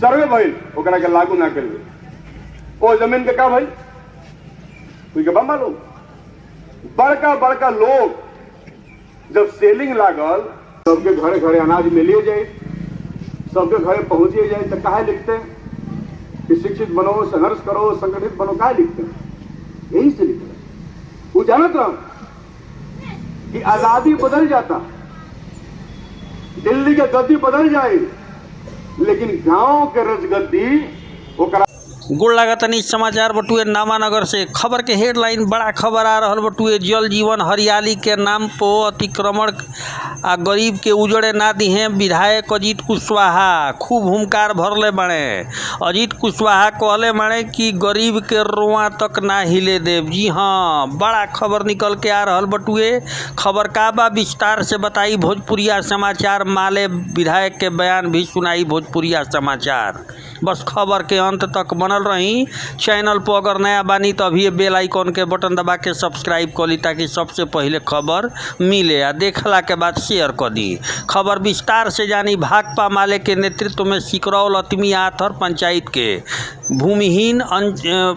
Survey भइल ओकरा के लागू ना करिए, वो जमीन के का भाई कोई के मालूम। बड़का बड़का लोग जब सेलिंग लागल, सबके घरे घरे अनाज मिलिए जाए, सबके घरे पहुंचिए जाए, तो काहे लिखते हैं कि शिक्षित बनो, संघर्ष करो, संगठित बनो, काहे लिखते हैं? यही से लिखते हैं। वो जानत रहा कि आजादी बदल जाता, दिल्ली के गद्दी बदल जाए, लेकिन गांव के रजगद्दी वो करा। गुड़ लागतनी समाचार बटुए नामानगर से खबर के हेडलाइन बड़ा खबर आ रहा बटुए। जल जीवन हरियाली के नाम पर अतिक्रमण आ गरीब के उजड़े ना दिहे विधायक अजीत कुशवाहा खूब हुंकार भरले बाड़े। अजीत कुशवाहा कहले बाड़े कि गरीब के रोआ तक ना हिले देव। जी हाँ, बड़ा खबर निकल के आ रहा बटुए। खबर का बा विस्तार से बताई भोजपुरिया समाचार। माले विधायक के बयान भी सुनाई भोजपुरिया समाचार। बस खबर के अंत तक बनल रही। चैनल पर अगर नया बानी तो अभी बेल आइकॉन के बटन दबा के सब्सक्राइब कर ली ताकि सबसे पहले खबर मिले आ देखला के बाद शेयर कर दी। खबर विस्तार से जानी। भाकपा माले के नेतृत्व में सिकरौल अतमी आथर पंचायत के भूमिहीन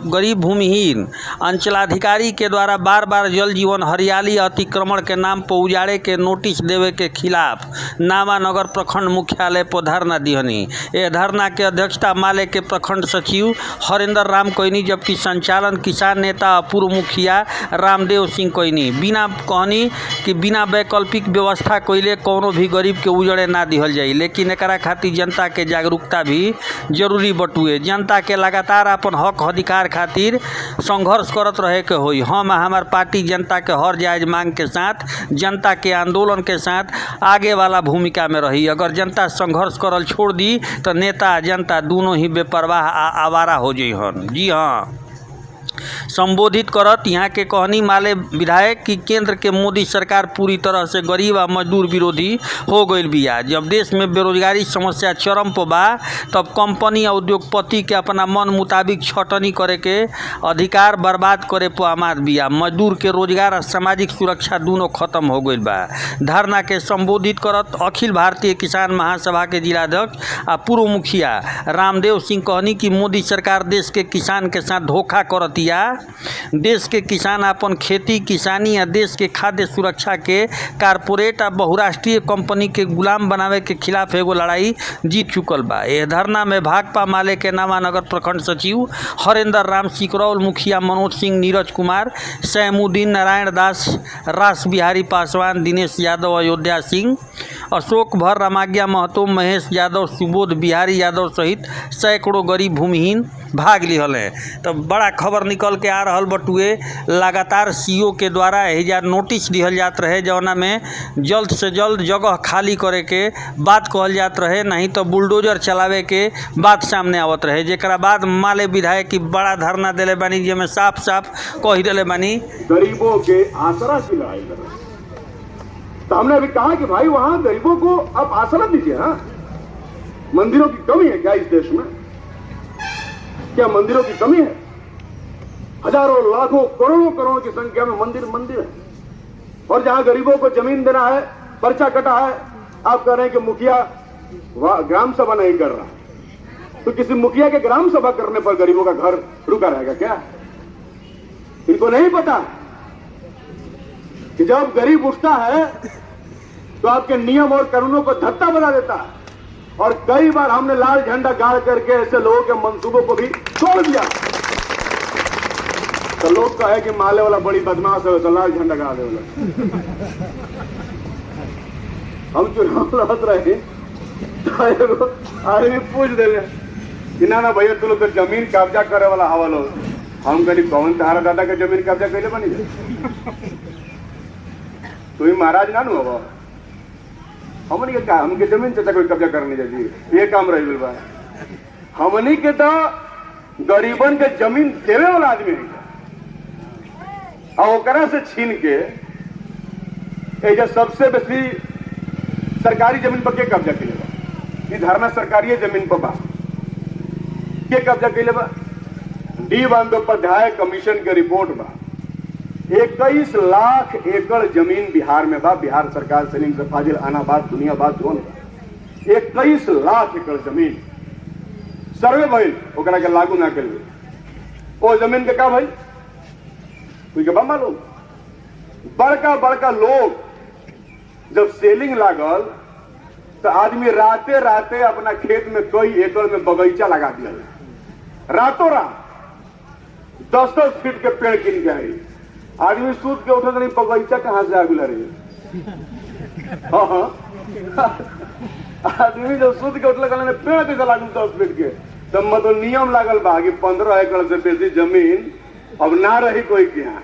गरीब भूमिहीन अंचलाधिकारी के द्वारा बार बार जल जीवन हरियाली अतिक्रमण के नाम पर उजाड़े के नोटिस देवे के खिलाफ नामानगर प्रखंड मुख्यालय पर धरना दिहनी। ये धरना के अध्यक्षता माले के प्रखंड सचिव हरेंद्र राम कोइनी, जबकि संचालन किसान नेता अपूर्व मुखिया रामदेव सिंह कोइनी। बिना कहनी कि बिना वैकल्पिक व्यवस्था कोइले कोनो भी गरीब के उजड़े ना दिहल जाई, लेकिन एकरा खातिर जनता के जागरूकता भी जरूरी बटुए। जनता के लगातार अपन हक अधिकार खातिर संघर्ष करत रहे के होई। हम हमार पार्टी जनता के हर जायज मांग के साथ, जनता के आंदोलन के साथ आगे वाला भूमिका में रही। अगर जनता संघर्ष करल छोड़ दी तो नेता जनता दोनों ही बेपरवाह आवारा हो जाई हन। जी हाँ, संबोधित करत यहाँ के कहनी माले विधायक कि केंद्र के मोदी सरकार पूरी तरह से गरीब और मजदूर विरोधी हो गई बिया। जब देश में बेरोजगारी समस्या चरम पर बा, तब कंपनी और उद्योगपति के अपना मन मुताबिक छटनी करे के अधिकार बर्बाद करे पर आमाद बिया। मजदूर के रोजगार और सामाजिक सुरक्षा दोनों खत्म हो गई बा। धरना के संबोधित करत अखिल भारतीय किसान महासभा के जिलाध्यक्ष आ पूर्व मुखिया रामदेव सिंह कहनी कि मोदी सरकार देश के किसान के साथ धोखा करती। देश के किसान अपन खेती किसानी या देश के खाद्य सुरक्षा के कारपोरेट आ बहुराष्ट्रीय कंपनी के गुलाम बनावे के खिलाफ एगो लड़ाई जीत चुकल बा। यह धरना में भाकपा माले के नामानगर प्रखंड सचिव हरेंद्र राम, सिकरौल मुखिया मनोज सिंह, नीरज कुमार, सैमुद्दीन, नारायण दास, रास बिहारी पासवान, दिनेश यादव, अयोध्या सिंह, अशोक भर, रामाज्ञा महतो, महेश यादव, सुबोध बिहारी यादव सहित सैकड़ों गरीब भूमिहीन भाग लिहल है। तो बड़ा खबर निकल के आ रहा बटुए। लगातार सीओ के द्वारा एहिजा नोटिस दिहल जात रहे, जौना में जल्द से जल्द जगह खाली करे के बात कहल जात रहे, नहीं तो बुलडोजर चलावे के बात सामने आवत रहे। जेकरा बाद माले विधायक की बड़ा धरना दिले बानी, जेमें साफ साफ कह दिले बानी गरीबों के आसरा की लड़ाई कर रहे। तो हमने अभी कहा कि भाई वहां गरीबों को अब आसरा दीजिए। हाँ, मंदिरों की कमी है क्या इस देश में? क्या मंदिरों की कमी है? हजारों लाखों करोड़ों करोड़ की संख्या में मंदिर है, और जहां गरीबों को जमीन देना है, पर्चा कटा है, आप कह रहे हैं कि मुखिया ग्राम सभा नहीं कर रहा। तो किसी मुखिया के ग्राम सभा करने पर गरीबों का घर रुका रहेगा क्या? इनको नहीं पता कि जब गरीब उठता है तो आपके नियम और कानूनों को धत्ता बना देता है। और कई बार हमने लाल झंडा गाड़ करके ऐसे लोगों के मंसूबों को भी तोड़ दिया। तो लोग कहे कि माले वाला बड़ी बदमाश है, तो लाल झंडा गाड़ दे। हम चुनाव लड़ रहे तो आदमी पूछ दे कि ना भैया तू लोग तो जमीन कब्जा करे वाला हवा लोग। हम कहीं कौन तारा दादा के जमीन कब्जा कैले बनी जाए? तू ही महाराज ना नु हवा, हमनी के का हमके जमीन से कोई कब्जा करने जाती, ये काम रही बा। हमनी के तो गरीबन के जमीन देवे वाला आदमी है, और ओकरा से छीन के एजा सबसे बेसी सरकारी जमीन पर के कब्जा कैले बा। ये धरना सरकारी जमीन पर बा, के कब्जा कैले बा? डी बंदोपाध्याय कमीशन के रिपोर्ट बा। 21 लाख एकड़ जमीन बिहार में बा। बिहार सरकार सलीम से फाजिल, आनाबाद, दुनियाबाद जोन बा। 21 लाख एकड़ जमीन सर्वे भइल ओकरा के लागू ना करिए, वो जमीन के का भाई कोई के बा मालूम। बड़का बड़का लोग जब सेलिंग लागल तो आदमी राते राते अपना खेत में कई एकड़ में बगीचा लगा दिया, रातों रात 10-10 फीट के पेड़ किन के आई। आदमी सूत के उठे तो नहीं, बगीचा कहां से आगू रही। आदमी जब सूत के उठले कहले पेड़ कैसे लागू 10 फीट के, तब मतलब नियम लागल बा कि 15 एकड़ से बेसी जमीन अब ना रही कोई के यहाँ,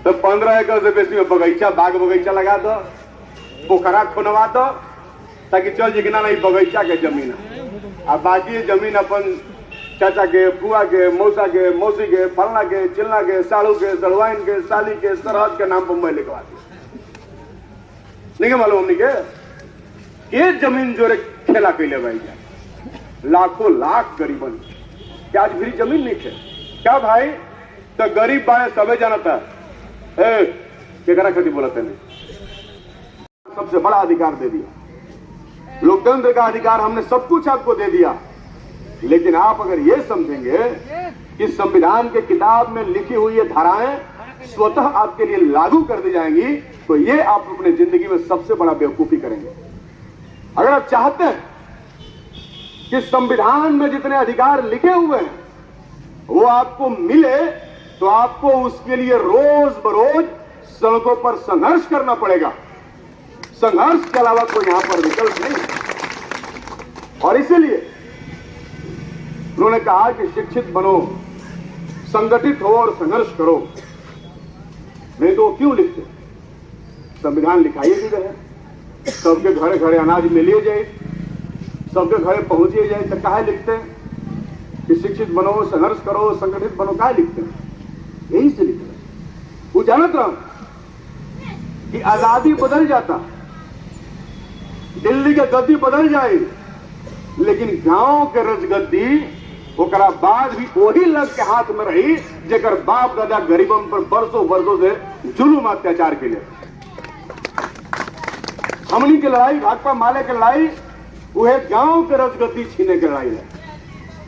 तो 15 एकड़ से बेसी में बगीचा बाग बगीचा लगा दो, पोखरा खुनवा दो, ताकि चल जी ना नहीं बगीचा के जमीन है। आ बाकी जमीन अपन चाचा के, फुआ के, मौसा के, मौसी के, फलना के, चिलना के, साड़ू के, सड़वाइन के, साली के, सरहद के नाम पर मैं लिखवा दी। नहीं मालूम हमने के जमीन जोरे खेला कैले भाई जाए, लाखों लाख गरीबन क्या आज भी जमीन नहीं थे क्या भाई। तो गरीब बाए सबे जानता है केकरा खेती बोलते नहीं। सबसे बड़ा अधिकार दे दिया, लोकतंत्र का अधिकार हमने सब कुछ आपको दे दिया, लेकिन आप अगर ये समझेंगे कि संविधान के किताब में लिखी हुई ये धाराएं स्वतः आपके लिए लागू कर दी जाएंगी, तो ये आप अपने जिंदगी में सबसे बड़ा बेवकूफी करेंगे। अगर आप चाहते हैं कि संविधान में जितने अधिकार लिखे हुए हैं वो आपको मिले, तो आपको उसके लिए रोज बरोज सड़कों पर संघर्ष करना पड़ेगा। संघर्ष के अलावा कोई यहां पर विकल्प नहीं। और इसीलिए उन्होंने कहा कि शिक्षित बनो, संगठित हो और संघर्ष करो। नहीं तो क्यों लिखते? संविधान लिखाइए भी रहे, सबके घरे घरे अनाज मिलिए जाए, सबके घरे पहुंचिए जाए, तो काहे लिखते हैं कि शिक्षित बनो, संघर्ष करो, संगठित बनो? काहे लिखते हैं? यही से लिखते हैं। वो जानत रहा कि आजादी बदल जाता, दिल्ली के गद्दी बदल जाए, लेकिन गांव के रजगद्दी ओकरा बाद भी वही लग के हाथ में रही जेकर बाप दादा गरीबों पर बरसों बरसों से जुलूम अत्याचार के लिए। हमनी की लड़ाई, भाकपा माले की लड़ाई, वह गांव के रजगद्दी छीने की लड़ाई है।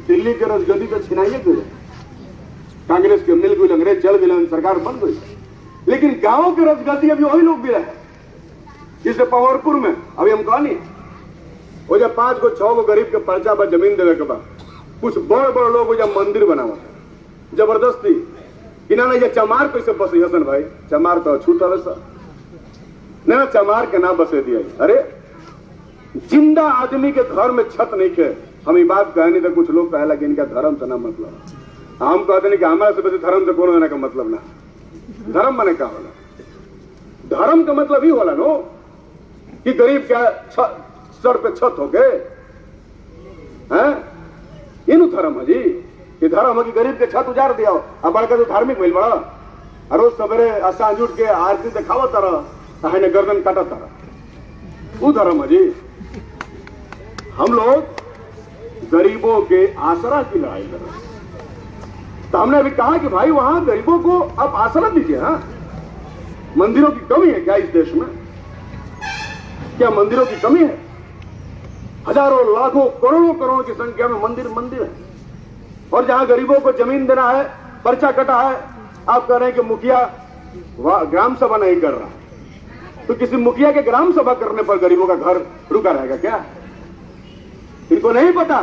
दिल्ली के रजगद्दी तो छिनाइए गए, कांग्रेस के मिल गई, अंग्रेज चल गए, सरकार बन गई, लेकिन गांव के रजगद्दी अभी वही लोग भी रहे। जिसे पवरपुर में अभी हम कहानी वो जब 5 को 6 को गरीब के पर्चा पर जमीन देवे के बाद कुछ बड़े बड़े लोग जब मंदिर बनावा जबरदस्ती, इन्होंने ये चमार कैसे बसे हसन भाई, चमार तो छूटा वैसा नहीं, चमार के नाम बसे दिया। अरे जिंदा आदमी के घर में छत नहीं खे। हम ये बात कहे नहीं तो कुछ लोग कहे कि इनका धर्म से ना मतलब, हम कहते नहीं कि हमारे से धर्म से कौन होने का मतलब ना। धर्म माने क्या होला? धर्म का मतलब ही होला नो कि गरीब क्या सर पे छत हो गए हैं, इन धर्म है जी। ये धर्म है कि गरीब के छत उजाड़ दिया। अब बड़का तो धार्मिक मिल बड़ा, रोज सवेरे सांझ उठ के आरती दिखावा तरह ने गर्दन काटा तरह, वो धर्म है जी। हम लोग गरीबों के आसरा की लड़ाई कर रहे हैं। तो हमने अभी कहा कि भाई वहां गरीबों को आप आसरा दीजिए। हाँ, मंदिरों की कमी है क्या इस देश में? क्या मंदिरों की कमी है? हजारों लाखों करोड़ों करोड़ की संख्या में मंदिर है, और जहां गरीबों को जमीन देना है, पर्चा कटा है, आप कह रहे हैं कि मुखिया ग्राम सभा नहीं कर रहा। तो किसी मुखिया के ग्राम सभा करने पर गरीबों का घर रुका रहेगा क्या? इनको नहीं पता